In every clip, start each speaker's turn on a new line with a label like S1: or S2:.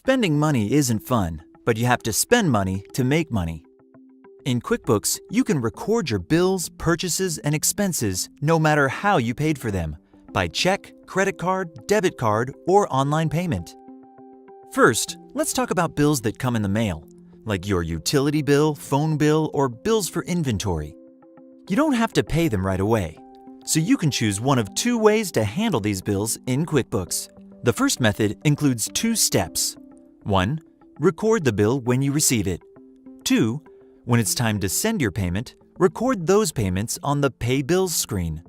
S1: Spending money isn't fun, but you have to spend money to make money. In QuickBooks, you can record your bills, purchases, and expenses no matter how you paid for them, by check, credit card, debit card, or online payment. First, let's talk about bills that come in the mail, like your utility bill, phone bill, or bills for inventory. You don't have to pay them right away, so you can choose one of two ways to handle these bills in QuickBooks. The first method includes two steps. 1. Record the bill when you receive it. 2. When it's time to send your payment, record those payments on the Pay Bills screen.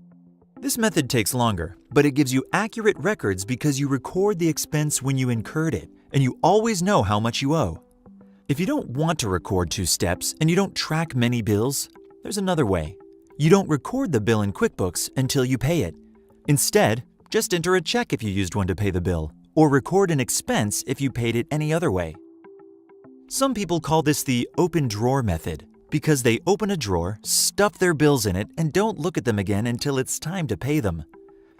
S1: This method takes longer, but it gives you accurate records because you record the expense when you incurred it, and you always know how much you owe. If you don't want to record two steps and you don't track many bills, there's another way. You don't record the bill in QuickBooks until you pay it. Instead, just enter a check if you used one to pay the bill, or record an expense if you paid it any other way. Some people call this the open drawer method because they open a drawer, stuff their bills in it, and don't look at them again until it's time to pay them.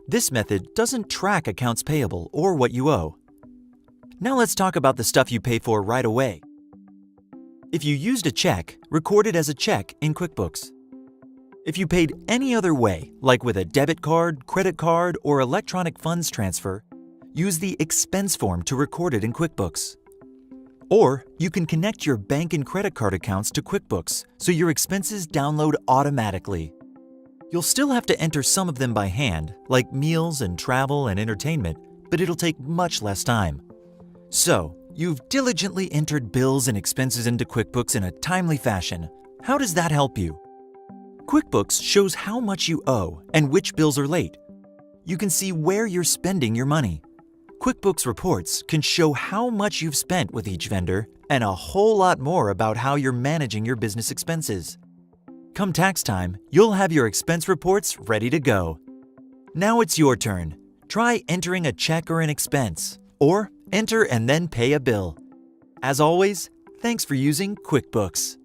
S1: This method doesn't track accounts payable or what you owe. Now let's talk about the stuff you pay for right away. If you used a check, record it as a check in QuickBooks. If you paid any other way, like with a debit card, credit card, or electronic funds transfer, use the expense form to record it in QuickBooks. Or you can connect your bank and credit card accounts to QuickBooks so your expenses download automatically. You'll still have to enter some of them by hand, like meals and travel and entertainment, but it'll take much less time. So, you've diligently entered bills and expenses into QuickBooks in a timely fashion. How does that help you? QuickBooks shows how much you owe and which bills are late. You can see where you're spending your money. QuickBooks reports can show how much you've spent with each vendor and a whole lot more about how you're managing your business expenses. Come tax time, you'll have your expense reports ready to go. Now it's your turn. Try entering a check or an expense, or enter and then pay a bill. As always, thanks for using QuickBooks.